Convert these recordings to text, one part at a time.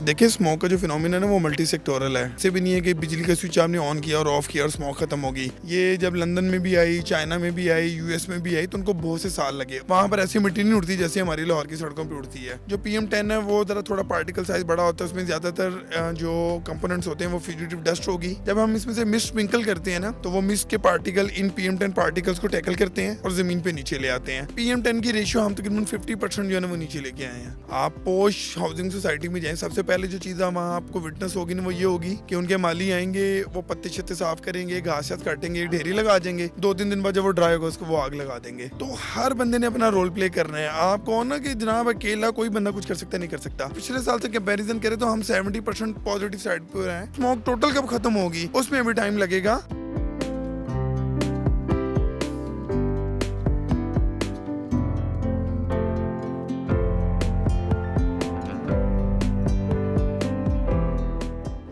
देखिए स्मोक का जो फिनोमिना है ना वो मल्टी सेक्टोरल है। ऐसे भी नहीं है कि बिजली का स्विच आपने ऑन किया और ऑफ किया और स्मोक खत्म होगी। ये जब लंदन में भी आई, चाइना में भी आई, यूएस में भी आई तो उनको बहुत से साल लगे। वहाँ पर ऐसी मिट्टी नहीं उड़ती जैसे हमारी लाहौर की सड़कों पर उड़ती है। जो PM10 है वो जरा थोड़ा पार्टिकल साइज बड़ा होता है, उसमें ज्यादातर जो कंपोनेंट्स होते हैं वो फ्यूजिटिव डस्ट होगी। जब हम इसमें से मिस्ट स्प्रिंकल करते हैं ना तो वो मिस्ट के पार्टिकल इन PM10 पार्टिकल्स को टैकल करते हैं और जमीन पे नीचे ले आते हैं। PM10 की रेशियो हम तकरीबन 50% जो है ना वो नीचे लेके आए हैं। आप पोश हाउसिंग सोसाइटी में जाएं, सबसे पहले जो चीज़ वहाँ आपको विटनेस होगी ना वो ये होगी कि उनके माली आएंगे, वो पत्ते शत्ते साफ करेंगे, घास शास काटेंगे, ढेरी लगा देंगे। 2-3 दिन बाद जब वो ड्राई होगा उसको वो आग लगा देंगे। तो हर बंदे ने अपना रोल प्ले करना है। आप कहो ना कि जनाब अकेला कोई बंदा कुछ कर सकता नहीं कर सकता। पिछले साल से कंपैरिजन करें तो हम 70% पॉजिटिव साइड पे हैं। स्मोक टोटल कब खत्म होगी उसमें अभी टाइम लगेगा।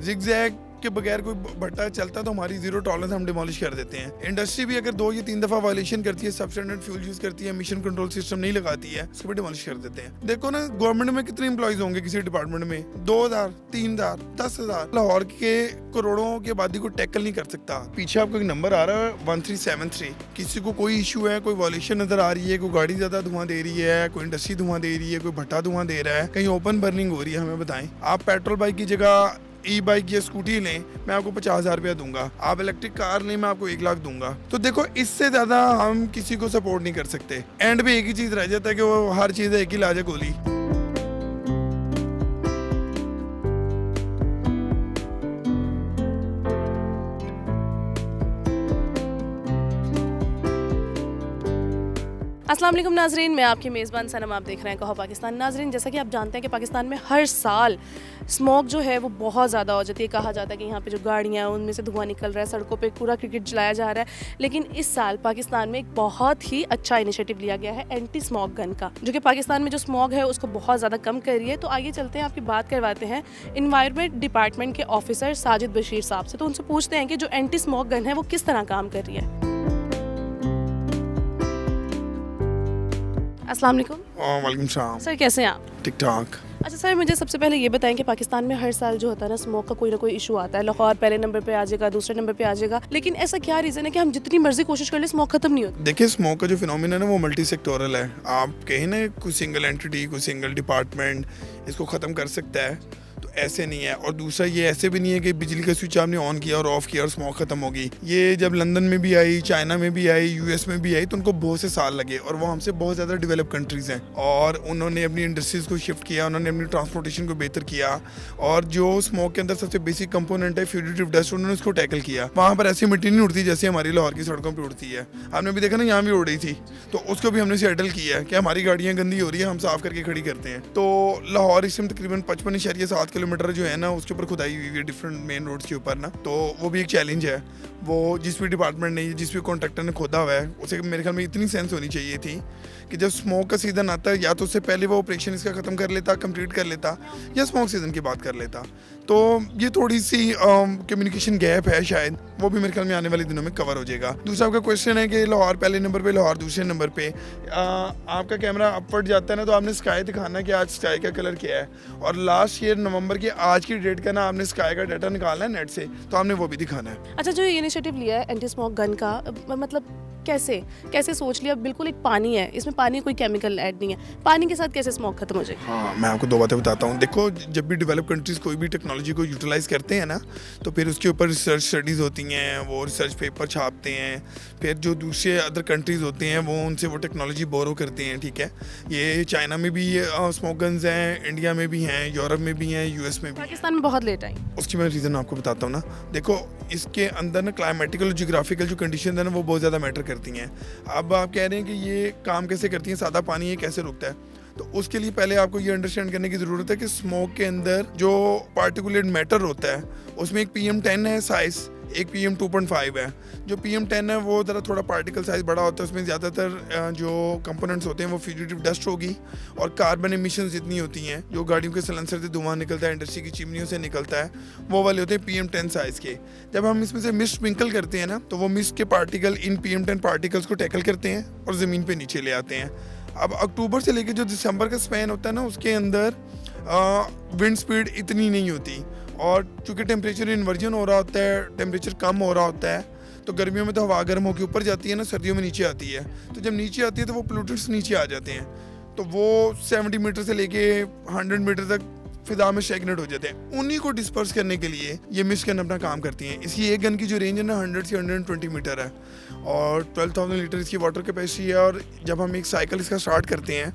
जिगजैग के बगैर कोई भट्टा चलता तो हमारी जीरो टॉलरेंस हम डिमोलिश कर देते हैं। इंडस्ट्री भी अगर 2 या 3 दफा वायलेशन करती है, सबस्टैंडर्ड फ्यूल यूज करती है, मिशन कंट्रोल सिस्टम नहीं लगाती है, उसको भी डिमोलिश कर देते हैं। देखो ना गवर्नमेंट में कितने एम्प्लॉइज होंगे किसी डिपार्टमेंट में, 2000, 3000, 10,000। लाहौर के करोड़ों की आबादी को टैकल नहीं कर सकता। पीछे आपको एक नंबर आ रहा है 1373। किसी को कोई इशू है, कोई वायलेशन नजर आ रही है, कोई गाड़ी ज्यादा धुआं दे रही है, कोई इंडस्ट्री धुआं दे रही है, कोई भट्टा धुआं दे रहा है, कहीं ओपन बर्निंग हो रही है, हमें बताएं। आप पेट्रोल बाइक की जगह ई-बाइक या स्कूटी लें, मैं आपको 50,000 रुपया दूंगा। आप इलेक्ट्रिक कार लें, मैं आपको 1 लाख दूंगा। तो देखो इससे ज्यादा हम किसी को सपोर्ट नहीं कर सकते। एंड पे एक ही चीज रह जाता है कि वो हर चीज एक ही इलाज है, गोली। अस्सलाम वालेकुम नाजरीन, मैं आपकी मेज़बान सनम, आप देख रहे हैं कहो पाकिस्तान। नाजरीन, जैसा कि आप जानते हैं कि पाकिस्तान में हर साल स्मोक जो है वो बहुत ज़्यादा हो जाती है। कहा जाता है कि यहाँ पे जो गाड़ियाँ हैं उनमें से धुआं निकल रहा है, सड़कों पे पूरा क्रिकेट चलाया जा रहा है। लेकिन इस साल पाकिस्तान में एक बहुत ही अच्छा इनिशिएटिव लिया गया है एंटी स्मोक गन का, जो कि पाकिस्तान में जो स्मोक है उसको बहुत ज़्यादा कम कर रही है। तो आइए चलते हैं, आपकी बात करवाते हैं इन्वायरमेंट डिपार्टमेंट के ऑफिसर साजिद बशीर साहब से। तो उनसे पूछते हैं कि जो एंटी स्मोक गन है वो किस तरह काम कर रही है। अस्सलाम वालेकुम। वालेकुम सलाम। सर कैसे हैं आप? ठीक ठाक। अच्छा सर, मुझे सबसे पहले ये बताएं कि पाकिस्तान में हर साल जो होता है ना स्मोक का कोई ना कोई इशू आता है। लाहौर पहले नंबर पे आ जाएगा, दूसरे नंबर पे आ जाएगा, लेकिन ऐसा क्या रीज़न है कि हम जितनी मर्जी कोशिश कर ले स्मोक खत्म नहीं होता? देखिए स्मोक का जो फिनोमिना है ना वो मल्टी सेक्टोरल है। आप कहें ना कोई सिंगल एंटिटी, कोई सिंगल डिपार्टमेंट इसको ख़त्म कर सकता है तो ऐसे नहीं है। और दूसरा ये ऐसे भी नहीं है कि बिजली का स्विच आपने ऑन किया और ऑफ किया और स्मोक खत्म होगी। ये जब लंदन में भी आई, चाइना में भी आई, यूएस में भी आई तो उनको बहुत से साल लगे। और वो हमसे बहुत ज़्यादा डेवलप कंट्रीज़ हैं और उन्होंने अपनी इंडस्ट्रीज़ को शिफ्ट किया, उन्होंने अपनी ट्रांसपोर्टेशन को बेहतर किया। और जो स्मोक के अंदर सबसे बेसिक कंपोनेंट है फ्यूजिटिव डस्ट, उन्होंने उसको टैकल किया। वहाँ पर ऐसी मिट्टी नहीं उड़ती जैसे हमारी लाहौर की सड़कों पर उड़ती है। आपने भी देखा ना यहाँ भी उड़ रही थी, तो उसको भी हमने सेटल किया है कि हमारी गाड़ियाँ गंदी हो रही है, हम साफ करके खड़ी करते हैं। तो लाहौर इसमें तकरीबन 55.7 किलोमीटर जो है ना उसके ऊपर खुदाई हुई है डिफरेंट मेन रोड्स के ऊपर ना, तो वो भी एक चैलेंज है। वो जिस भी डिपार्टमेंट ने, जिस भी कॉन्ट्रैक्टर ने खोदा हुआ है, उसे मेरे ख्याल में इतनी सेंस होनी चाहिए थी कि जब स्मोक का सीज़न आता है या तो उससे पहले वो ऑपरेशन इसका ख़त्म कर लेता, कंप्लीट कर लेता, या स्मोक सीज़न की बात कर लेता। तो ये थोड़ी सी कम्युनिकेशन गैप है, शायद वो भी मेरे ख्याल में आने वाले दिनों में कवर हो जाएगा। दूसरा आपका क्वेश्चन है कि लाहौर पहले नंबर पे, लाहौर दूसरे नंबर पे। आपका कैमरा अपवर्ड जाता है ना तो आपने स्काई दिखाना कि आज स्काई का कलर क्या है, और लास्ट ईयर नवंबर की आज की डेट का ना आपने स्काई का डाटा निकालना है नेट से, तो आपने वो भी दिखाना है। अच्छा, जो ये इनिशिएटिव लिया है एंटी स्मोक गन का, मतलब कैसे सोच लिया? बिल्कुल एक पानी है, इसमें पानी कोई केमिकल ऐड नहीं है, पानी के साथ कैसे स्मोक खत्म हो जाएगी? हाँ, मैं आपको 2 बातें बताता हूँ। देखो जब भी डेवलप कंट्रीज कोई भी टेक्नोलॉजी को यूटिलाइज करते हैं ना तो फिर उसके ऊपर रिसर्च स्टडीज़ होती हैं, वो रिसर्च पेपर छापते हैं, फिर जो दूसरे अदर कंट्रीज होते हैं वो उनसे वो टेक्नोलॉजी बोरो करते हैं। ठीक है, ये चाइना में भी स्मोक गन्स हैं, इंडिया में भी हैं, यूरोप में भी हैं, यूएस में भी। पाकिस्तान में बहुत लेट आई। उसकी मैं रीज़न आपको बताता हूँ ना। देखो इसके अंदर ना क्लाइमेटिकल जियोग्राफिकल जो कंडीशन है ना वो बहुत ज़्यादा मैटर करती हैं। अब आप कह रहे हैं कि ये काम कैसे करती हैं, सादा पानी ये कैसे रुकता है, तो उसके लिए पहले आपको ये अंडरस्टैंड करने की ज़रूरत है कि स्मोक के अंदर जो पार्टिकुलेट मैटर होता है उसमें एक PM10 है साइज़, एक PM2.5 है। जो PM10 है वो ज़रा थोड़ा पार्टिकल साइज़ बड़ा होता है, उसमें ज़्यादातर जो कंपोनेंट्स होते हैं वो फ्यूजिटिव डस्ट होगी और कार्बन एमिशन जितनी होती हैं, जो गाड़ियों के सलेंसर से धुआं निकलता है, इंडस्ट्री की चिमनियों से निकलता है, वो वाले होते हैं PM10 साइज़ के। जब हम इसमें से मिस्ट स्प्रिंकल करते हैं ना तो वो मिस्ट के पार्टिकल इन PM10 पार्टिकल्स को टैकल करते हैं और ज़मीन पर नीचे ले आते हैं। अब अक्टूबर से लेकर जो दिसंबर का स्पैन होता है ना उसके अंदर विंड स्पीड इतनी नहीं होती, और चूँकि टेम्परेचर इन्वर्जन हो रहा होता है, टेम्परेचर कम हो रहा होता है, तो गर्मियों में तो हवा गर्म होकर ऊपर जाती है ना, सर्दियों में नीचे आती है। तो जब नीचे आती है तो वो पोल्यूटेंट्स नीचे आ जाते हैं, तो वो 70 मीटर से लेके 100 मीटर तक फिजा में स्टैग्नेट हो जाते हैं। उन्हीं को डिस्पर्स करने के लिए ये मिस्ट गन अपना काम करती हैं। इसकी एक गन की जो रेंज है ना 100 से 120 मीटर है, और 12,000 लीटर इसकी वाटर कैपेसिटी है। और जब हम एक साइकिल इसका स्टार्ट करते हैं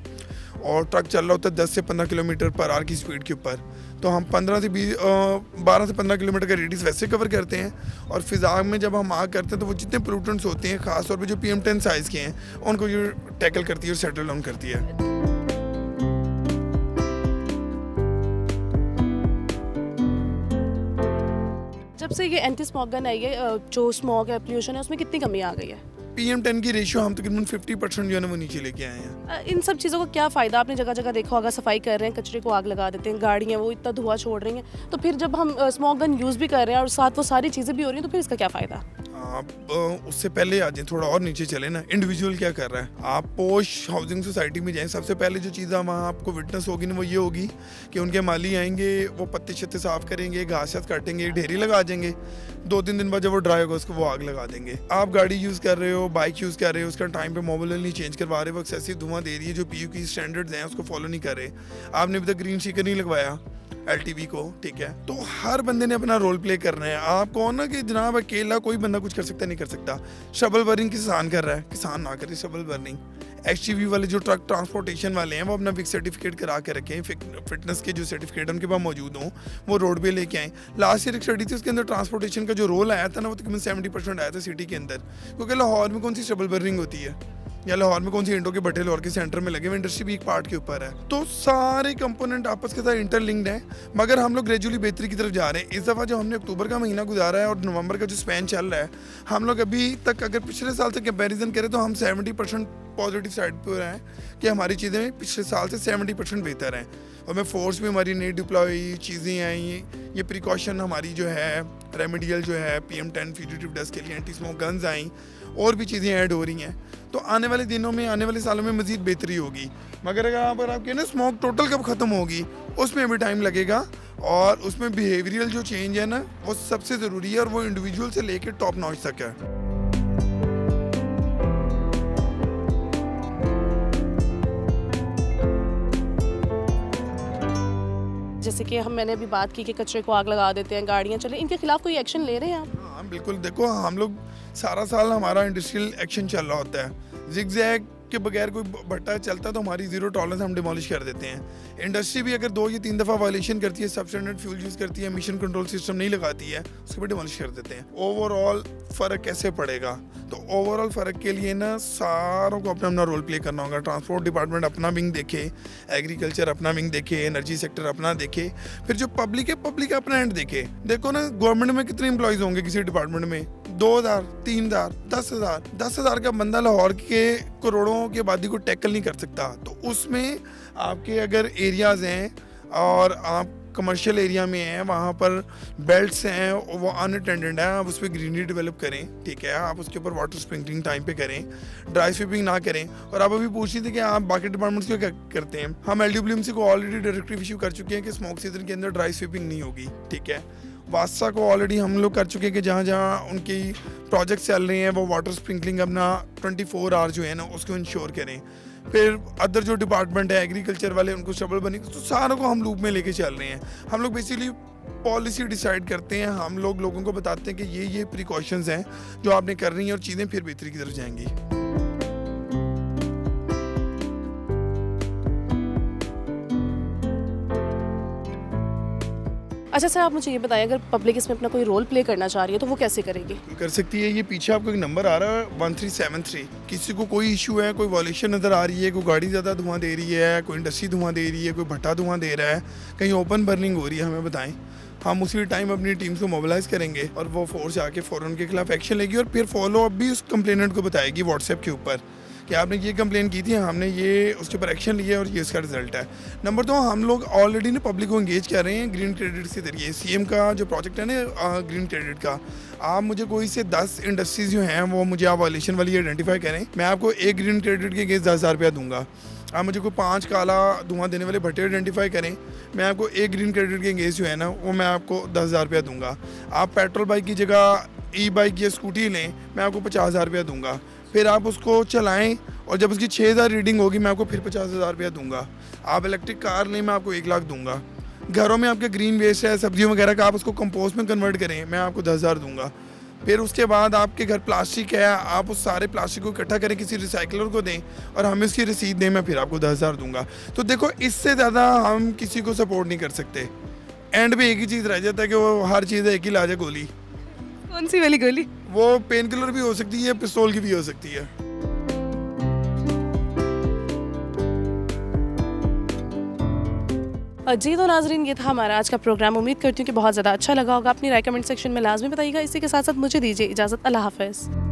और ट्रक चल रहा होता है 10 से 15 किलोमीटर पर आवर की स्पीड के ऊपर, तो हम 12 से 15 किलोमीटर का रेडियस वैसे कवर करते हैं। और फिजा में जब हम आग करते हैं तो वो जितने पोल्यूटेंट्स होते हैं, खासतौर पे जो PM10 साइज़ के हैं, उनको ये टैकल करती है और सेटल डाउन करती है। जब से ये एंटी स्मॉग गन आई है, जो स्मॉग है, पोल्यूशन है, उसमें कितनी कमी आ गई है? PM10 की रेशियो हम तकरीबन 50% जो है ना वो नीचे लेके आए हैं। इन सब चीज़ों का क्या फ़ायदा? आपने जगह जगह देखा होगा, सफाई कर रहे हैं, कचरे को आग लगा देते हैं, गाड़ियाँ वो इतना धुआं छोड़ रही हैं, तो फिर जब हम स्मॉग गन यूज़ भी कर रहे हैं और साथ वो सारी चीज़ें भी हो रही हैं, तो फिर इसका क्या फ़ायदा? आप उससे पहले आ जाए, थोड़ा और नीचे चले ना, इंडिविजुअल क्या कर रहा है। आप पोश हाउसिंग सोसाइटी में जाएं, सबसे पहले जो चीज़ वहाँ आपको विटनेस होगी ना वो ये होगी कि उनके माली आएंगे, वो पत्ते छत्ते साफ करेंगे, घास काटेंगे, ढेरी लगा देंगे। 2-3 दिन बाद जब वो ड्राई होगा उसको वो आग लगा देंगे। आप गाड़ी यूज़ कर रहे हो, बाइक यूज़ कर रहे हो, उसका टाइम पे मोबाइल नहीं चेंज करवा रहे, वो एक्सेसिव धुआं दे रही है, जो PU की स्टैंडर्ड्स हैं उसको फॉलो नहीं कर रहे, आपने अभी तक ग्रीन स्टिकर नहीं लगवाया LTV को, ठीक है। तो हर बंदे ने अपना रोल प्ले करना है। आप कहो ना कि जनाब अकेला कोई बंदा कुछ कर सकता नहीं कर सकता। शबल बर्निंग किसान कर रहा है, किसान ना करे शबल बर्निंग। HGV वाले जो ट्रक ट्रांसपोर्टेशन वाले हैं वो अपना बिग सर्टिफिकेट करा के रखें, फिटनेस के जो सर्टिफिकेट उनके पास मौजूद हों, वो रोड पे लेके आएँ। लास्ट ईयर एक स्टडी थी, उसके अंदर ट्रांसपोर्टेशन का जो रोल आया था ना वो तकरीबन 70% आया था सिटी के अंदर। क्योंकि लाहौर में कौन सी शबल बर्निंग होती है, या लाहौर में कौन सी इंडो के भट्टे लाहौर के सेंटर में लगे हुए, इंडस्ट्री भी एक पार्ट के ऊपर है। तो सारे कंपोनेंट आपस के साथ इंटरलिंक्ड हैं, मगर हम लोग ग्रेजुअली बेहतरी की तरफ जा रहे हैं। इस दफ़ा जो हमने अक्टूबर का महीना गुजारा है और नवंबर का जो स्पैन चल रहा है, हम लोग अभी तक अगर पिछले साल से कंपैरिजन करें तो हम 70% पॉजिटिव साइड पर हैं कि हमारी चीज़ें पिछले साल से 70% बेहतर हैं। और मैं फोर्स भी हमारी नई डिप्लॉय चीज़ें आई, ये प्रिकॉशन हमारी जो है रेमेडियल जो है PM10 फ्यूजिटिव डस्ट के लिए एंटी स्मोक गन्स आई, और भी चीज़ें ऐड हो रही हैं। तो आने वाले दिनों में, आने वाले सालों में मज़ीद बेहतरी होगी। मगर अगर आप कहें ना स्मोक टोटल कब ख़त्म होगी, उसमें भी टाइम लगेगा। और उसमें बिहेवियरल जो चेंज है ना वो सबसे ज़रूरी है, और वो इंडिविजुअल से लेकर टॉप नॉच तक है। जैसे कि मैंने अभी बात की कि कचरे को आग लगा देते हैं, गाड़ियाँ चले, इनके खिलाफ कोई एक्शन ले रहे हैं आप? हाँ बिल्कुल, देखो हम लोग सारा साल हमारा इंडस्ट्रियल एक्शन चल रहा होता है। जिगजैग के बगैर कोई भट्टा चलता तो हमारी जीरो टॉलरेंस हम डिमोलिश कर देते हैं। इंडस्ट्री भी अगर 2 या 3 दफ़ा वायलेशन करती है, सबस्टैंडर्ड फ्यूल यूज़ करती है, एमिशन कंट्रोल सिस्टम नहीं लगाती है, उसको भी डिमोलिश कर देते हैं। ओवरऑल फ़र्क कैसे पड़ेगा? तो ओवरऑल फ़र्क के लिए ना सारों को अपना अपना रोल प्ले करना होगा। ट्रांसपोर्ट डिपार्टमेंट अपना विंग देखे, एग्रीकल्चर अपना विंग देखे, एनर्जी सेक्टर अपना देखे, फिर जो पब्लिक है पब्लिक अपना एंड देखे। देखो ना गवर्नमेंट में कितने एम्प्लॉयज़ होंगे किसी डिपार्टमेंट में, 2,000, 3,000, 10,000। 10,000 का बंदा लाहौर के करोड़ों की आबादी को टैकल नहीं कर सकता। तो उसमें आपके अगर एरियाज़ हैं और आप कमर्शियल एरिया में हैं, वहाँ पर बेल्ट्स हैं और वो अनअटेंडेड है, आप उस पर ग्रीनरी डेवलप करें, ठीक है। आप उसके ऊपर वाटर स्प्रिंकलिंग टाइम पे करें, ड्राई स्वीपिंग ना करें। और आप अभी पूछ रही थी कि आप बाकी डिपार्टमेंट्स क्यों क्या करते हैं। हम LWMC को ऑलरेडी डायरेक्टिव इशू कर चुके हैं कि स्मोक सीजन के अंदर ड्राई स्वीपिंग नहीं होगी, ठीक है। वासा को ऑलरेडी हम लोग कर चुके हैं कि जहाँ जहाँ उनकी प्रोजेक्ट चल रहे हैं वो वाटर स्प्रिंकलिंग अपना 24 आवर जो है ना उसको इंश्योर करें। फिर अदर जो डिपार्टमेंट है एग्रीकल्चर वाले, उनको शबल बनी, तो सारों को हम लूप में लेके चल रहे हैं। हम लोग बेसिकली पॉलिसी डिसाइड करते हैं, हम लोग लोगों को बताते हैं कि ये प्रिकॉशंस हैं जो आपने करनी है, और चीज़ें फिर बेहतरी की तरफ जाएंगी। अच्छा सर, आप मुझे ये बताइए, अगर पब्लिक इसमें अपना कोई रोल प्ले करना चाह रही है तो वो कैसे करेगी? कर सकती है। ये पीछे आपको एक नंबर आ रहा है 1373। किसी को कोई इशू है, कोई वॉल्यूशन नज़र आ रही है, कोई गाड़ी ज़्यादा धुआं दे रही है, कोई इंडस्ट्री धुआं दे रही है, कोई भट्टा धुआं दे रहा है, कहीं ओपन बर्निंग हो रही है, हमें बताएं। हम उसी टाइम अपनी टीम्स को मोबिलाइज करेंगे और वो फोर्स आके फ़ौरन उनके खिलाफ एक्शन लेगी, और फिर फॉलो अप भी उस कंप्लेनेंट को बताएगी व्हाट्सएप के ऊपर कि आपने ये कंप्लेन की थी, हमने ये उसके ऊपर एक्शन लिया और ये इसका रिजल्ट है। नंबर 2, हम लोग ऑलरेडी ना पब्लिक को एंगेज कर रहे हैं ग्रीन क्रेडिट के जरिए। CM का जो प्रोजेक्ट है ना ग्रीन क्रेडिट का, आप मुझे कोई से 10 इंडस्ट्रीज जो हैं वो मुझे आप वायलेशन वाली आइडेंटिफाई करें, मैं आपको एक ग्रीन क्रेडिट के अगेंस्ट 10,000 रुपया दूंगा। आप मुझे कोई 5 काला धुआं देने वाले भट्टे आइडेंटिफाई करें, मैं आपको एक ग्रीन क्रेडिट के अंगेज जो है ना वो मैं आपको 10,000 रुपया दूंगा। आप पेट्रोल बाइक की जगह ई बाइक या स्कूटी लें, मैं आपको 50,000 रुपया दूंगा। फिर आप उसको चलाएं और जब उसकी 6,000 रीडिंग होगी मैं आपको फिर 50,000 रुपया दूंगा। आप इलेक्ट्रिक कार लें, मैं आपको 1 लाख दूंगा। घरों में आपके ग्रीन वेस्ट है, सब्जियों वगैरह का, आप उसको कंपोस्ट में कन्वर्ट करें, मैं आपको 10,000 दूंगा। फिर उसके बाद आपके घर प्लास्टिक है, आप उस सारे प्लास्टिक को इकट्ठा करें, किसी रिसाइकलर को दें और हमें उसकी रसीद दें, मैं फिर आपको 10,000 दूंगा। तो देखो, इससे ज़्यादा हम किसी को सपोर्ट नहीं कर सकते। एंड पे एक ही चीज़ रह जाता है कि वो हर चीज़ है एक ही इलाज है, गोली। कौन सी वाली गोली? वो पेन किलर भी हो सकती है, पिस्तौल की भी हो सकती है। जी तो नाजरीन, ये था हमारा आज का प्रोग्राम। उम्मीद करती हूँ कि बहुत ज़्यादा अच्छा लगा होगा। अपनी राय कमेंट सेक्शन में लाजमी बताइएगा। इसी के साथ साथ मुझे दीजिए इजाज़त। अल्लाह हाफ़िज़।